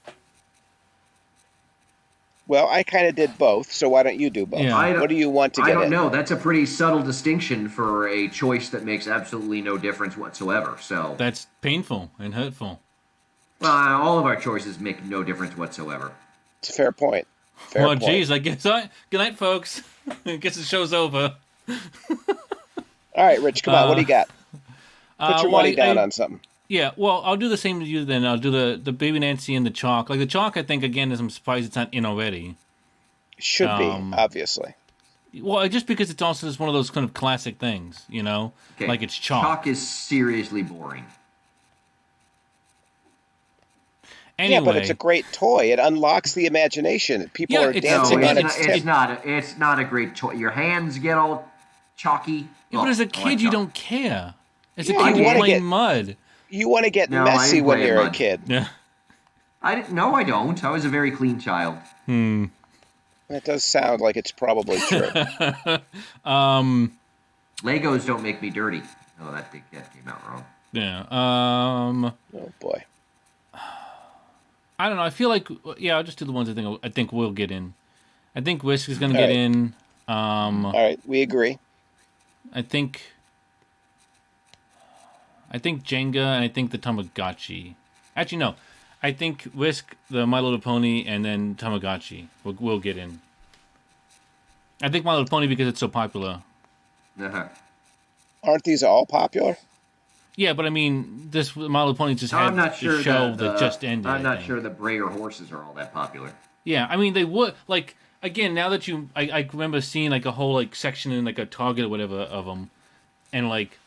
Well, I kind of did both, so why don't you do both? Yeah. What do you want to I get don't in? know. That's a pretty subtle distinction for a choice that makes absolutely no difference whatsoever. So, That's painful and hurtful. well, all of our choices make no difference whatsoever. It's a fair point. Fair Well, point. geez, I guess good night, folks. I guess the show's over. All right, Rich, come on. What do you got? Put your well, money down on something. Yeah, well, I'll do the same to you then. I'll do the Baby Nancy and the Chalk. Like the Chalk, I think again, is I'm surprised it's not in already. Should be, um, obviously. Well, just because it's also just one of those kind of classic things, you know, Okay. like it's Chalk. Chalk is seriously boring. Anyway, Yeah, but it's a great toy. It unlocks the imagination. People Yeah, are it's- dancing No, on it's its not- tip. It's not a great toy. Your hands get all chalky. Yeah, but as a I like kid, you chalk. don't care. As a Yeah, kid, you you're wanna playing get- mud. You want to get No, I messy ain't when playing you're a mud. kid. Yeah. I didn't. No, I don't. I was a very clean child. That does sound like it's probably true. Legos don't make me dirty. Oh, that came out wrong. Yeah. Oh boy. I don't know. I feel like I'll just do the ones I think will get in. I think Risk is going to get Alright. in. All right, we agree. I think Jenga and I think the Tamagotchi. Actually, no. I think Risk, the My Little Pony, and then Tamagotchi will get in. I think My Little Pony because it's so popular. Uh-huh. Aren't these all popular? Yeah, but I mean, this My Little Pony just I'm had not sure the show that, that just ended. I'm I not think. sure the Breyer horses are all that popular. Yeah, I mean they would like again now that I remember seeing like a whole like section in like a Target or whatever of them, and like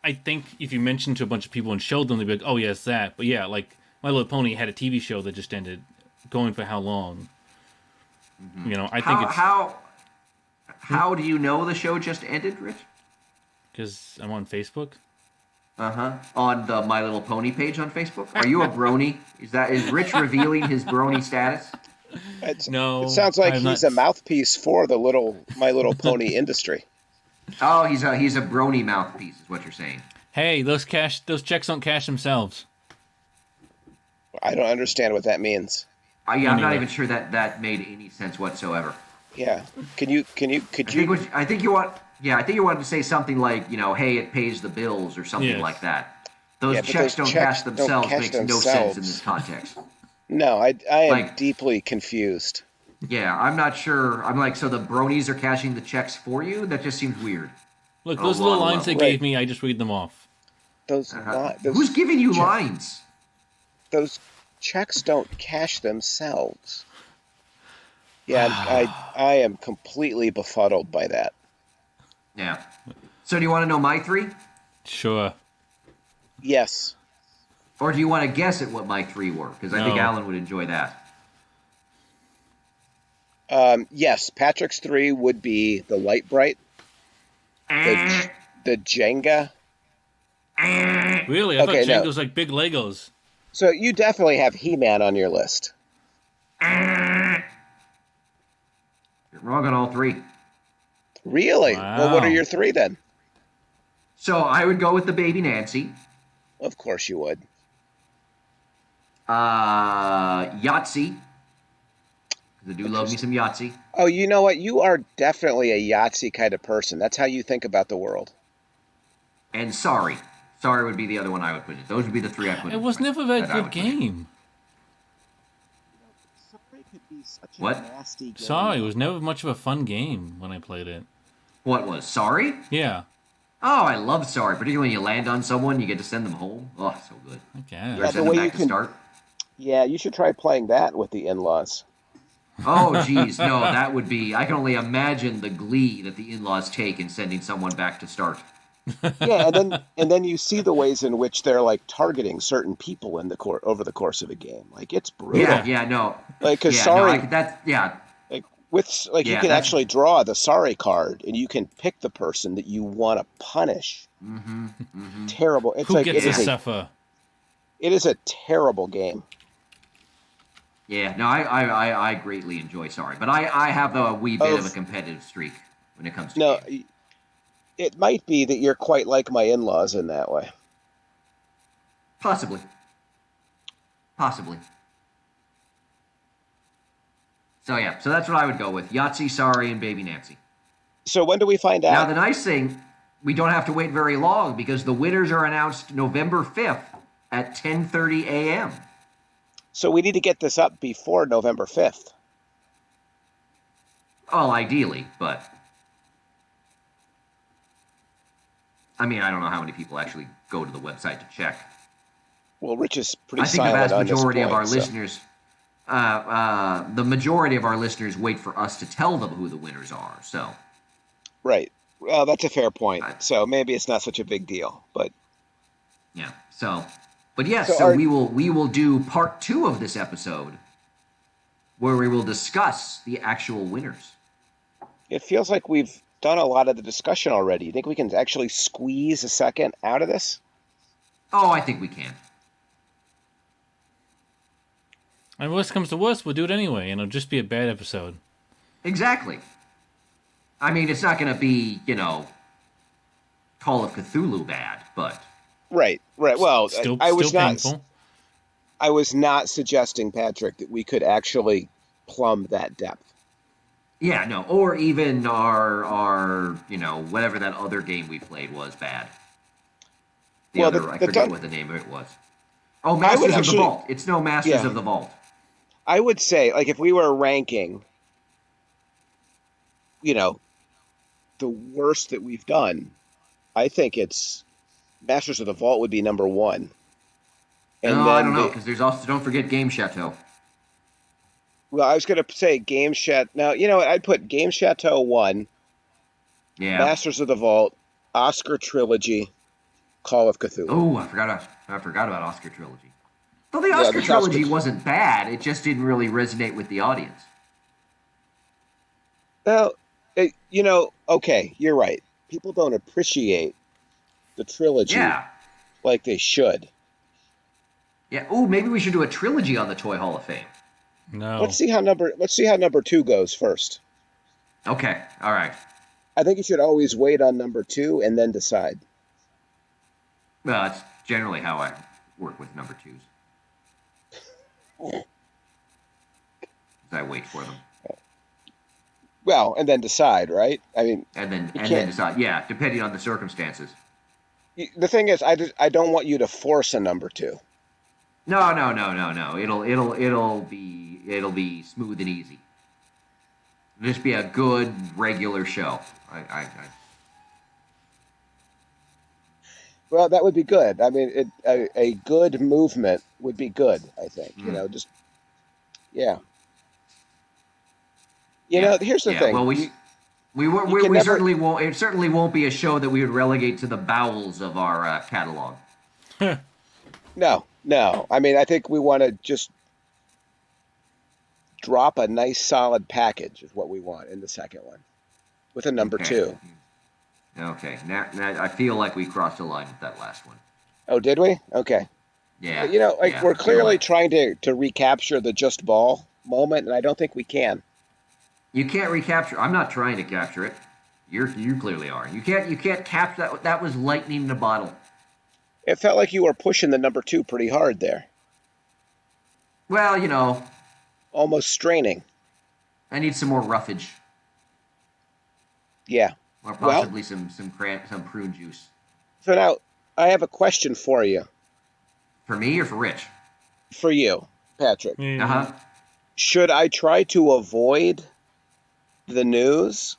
I think if you mentioned to a bunch of people and showed them, they'd be like, "Oh, yeah, it's that." But yeah, like My Little Pony had a TV show that just ended, going for how long? I think it's How do you know the show just ended, Rich? because I'm on Facebook. On the My Little Pony page on Facebook. Are you a brony? Is Rich revealing his brony status? No, It sounds like I'm he's not. a mouthpiece for the My Little Pony industry. Oh, he's a brony mouthpiece, is what you're saying. Hey, those checks don't cash themselves. I don't understand what that means. I'm not Anyway. even sure that made any sense whatsoever. Yeah. Could you? I think you wanted to say something like, hey, it pays the bills or something Yes. like that. Those Yeah, but checks those don't checks cash don't themselves cash makes no sense in themselves. this context. No, I am Like- deeply confused. Yeah, I'm not sure. I'm like, so the bronies are cashing the checks for you? That just seems weird. Look, Oh, those little wow, lines they right. gave me, I just read them off. Those Who's giving you lines? those checks don't cash themselves. Yeah, I am completely befuddled by that. Yeah. So do you want to know my three? Sure. Yes. Or do you want to guess at what my three were? Because I think No. Alan would enjoy that. Yes, Patrick's 3 would be the Light Bright, the Jenga. Really? I Okay, thought no. Jenga was like big Legos. So you definitely have He-Man on your list. You're wrong on all three. Really? Well, what are Wow. your 3 then? So I would go with the Baby Nancy, Of course you would. Yahtzee, because I do love me some Yahtzee, Oh, you know what? You are definitely a Yahtzee kind of person. That's how you think about the world. and Sorry. Sorry would be the other one I would put in. Those would be the three I put in. It was never that that I good would put in. game. Sorry could be such What? nasty game. Sorry, it was never much of a fun game when I played it. What was? Sorry? Yeah, Oh, I love Sorry. Particularly when you land on someone, you get to send them home. Oh, so good. I guess. Or Yeah, the send them way back you to can- start. Yeah, you should try playing that with the in-laws. Oh, geez. No, that would be... I can only imagine the glee that the in-laws take in sending someone back to start. Yeah, and then you see the ways in which they're like targeting certain people in the over the course of a game. Like it's brutal. Yeah, no. Like because Yeah, sorry, yeah. with Yeah, you can that's- actually draw the sorry card and you can pick the person that you want to punish. Terrible. It's Who like gets it to is suffer? it is a terrible game. Yeah, no, I greatly enjoy Sorry. But I have a wee bit of a Of- competitive streak when it comes to No, games. it might be that you're quite like my in-laws in that way. Possibly. So yeah, so that's what I would go with. Yahtzee, Sorry, and Baby Nancy. So when do we find Now out? the nice thing, we don't have to wait very long because the winners are announced November 5th at 10:30 a.m. So we need to get this up before November 5th. Well, ideally, but I mean, I don't know how many people actually go to the website to check. Well, Rich is pretty I think the silent vast on this majority of point, our so- listeners, the majority of our listeners wait for us to tell them who the winners are. So Right. Well, that's a fair point. Right. So maybe it's not such a big deal, but yeah, but yes, So so are- we will do part 2 of this episode, where we will discuss the actual winners. it feels like we've done a lot of the discussion already. You think we can actually squeeze a second out of this? Oh, I think we can. And worst comes to worst, we'll do it anyway, and it'll just be a bad episode. Exactly. I mean, it's not going to be, Call of Cthulhu bad, but Right. Well, Still, I was still not. painful. I was not suggesting, Patrick, that we could actually plumb that depth. yeah, no. Or even our whatever that other game we played was bad. Well, I forget what the name of it was. Oh, I would Masters of the actually- Vault. It's no Masters Yeah. of the Vault. I would say, like, if we were ranking, the worst that we've done, I think it's Masters of the Vault would be number 1. And No, then I don't know, because there's also, don't forget Game Chateau. well, I was going to say Game Chateau. Now, you know what? I'd put Game Chateau 1, Yeah. Masters of the Vault, Oscar Trilogy, Call of Cthulhu. Oh, I forgot about Oscar trilogy. Though the Yeah, Oscar the trilogy Oscar- wasn't bad, it just didn't really resonate with the audience. Well, okay, you're right. People don't appreciate the trilogy Yeah. like they should. Yeah. Oh, maybe we should do a trilogy on the Toy Hall of Fame. No. Let's see how number two goes first. Okay. All right. I think you should always wait on number two and then decide. Well, that's generally how I work with number twos. I wait for them. Well, and then decide, right? I mean, And then can't- decide. Yeah, depending on the circumstances. the thing is, I don't want you to force a number two. No. It'll be smooth and easy. It'll just be a good regular show. Well, that would be good. I mean, a good movement would be good. I think just yeah. Here's the thing. Well, You- we can never- certainly won't. It certainly won't be a show that we would relegate to the bowels of our catalog. No. I mean, I think we want to just drop a nice solid package is what we want in the second one with a number Okay. two. Okay. Now I feel like we crossed a line with that last one. Oh, did we? Okay. Yeah. We're I feel clearly like- trying to recapture the just ball moment, and I don't think we can. You can't recapture. I'm not trying to capture it. You clearly are. You can't capture that. That was lightning in a bottle. It felt like you were pushing the number two pretty hard there, Well, almost straining. I need some more roughage, Yeah. or Well- possibly some prune juice. So now I have a question for you, For me or for Rich? for you, Patrick. Yeah. Uh huh. Should I try to avoid the news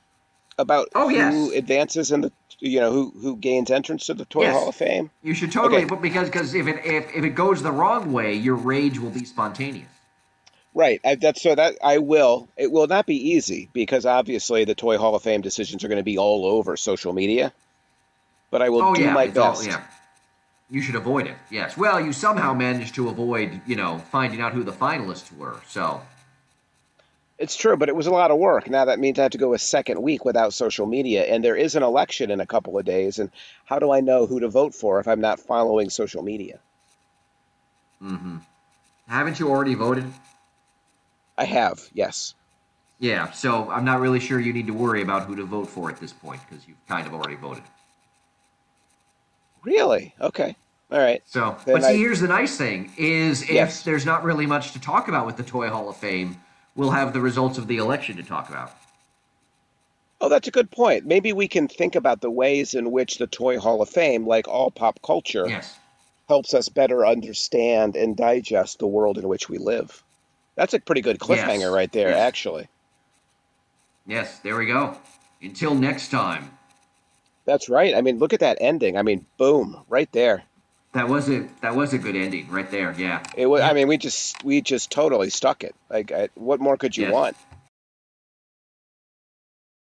about Oh, yes. who advances in the who gains entrance to the Toy Yes. Hall of Fame? You should totally, Okay. but because if it goes the wrong way, your rage will be spontaneous. Right. I will. It will not be easy because obviously the Toy Hall of Fame decisions are going to be all over social media. But I will do my it's all- best. You should avoid it. Yes. Well, you somehow managed to avoid, finding out who the finalists were. So It's true, but it was a lot of work. Now that means I have to go a second week without social media, and there is an election in a couple of days. And how do I know who to vote for if I'm not following social media? haven't you already voted? I have, yes. Yeah. So I'm not really sure you need to worry about who to vote for at this point because you've kind of already voted. Really? Okay. All right. So, Then but see, here's the nice thing: is if Yes. there's not really much to talk about with the Toy Hall of Fame, we'll have the results of the election to talk about. Oh, that's a good point. Maybe we can think about the ways in which the Toy Hall of Fame, like all pop culture, Yes. helps us better understand and digest the world in which we live. That's a pretty good cliffhanger Yes. right there, Yes. actually. Yes. There we go. Until next time. That's right. I mean, look at that ending. I mean, boom, right there. That was a good ending right there. Yeah. It was. I mean, we just totally stuck it. Like, what more could you Yes. want?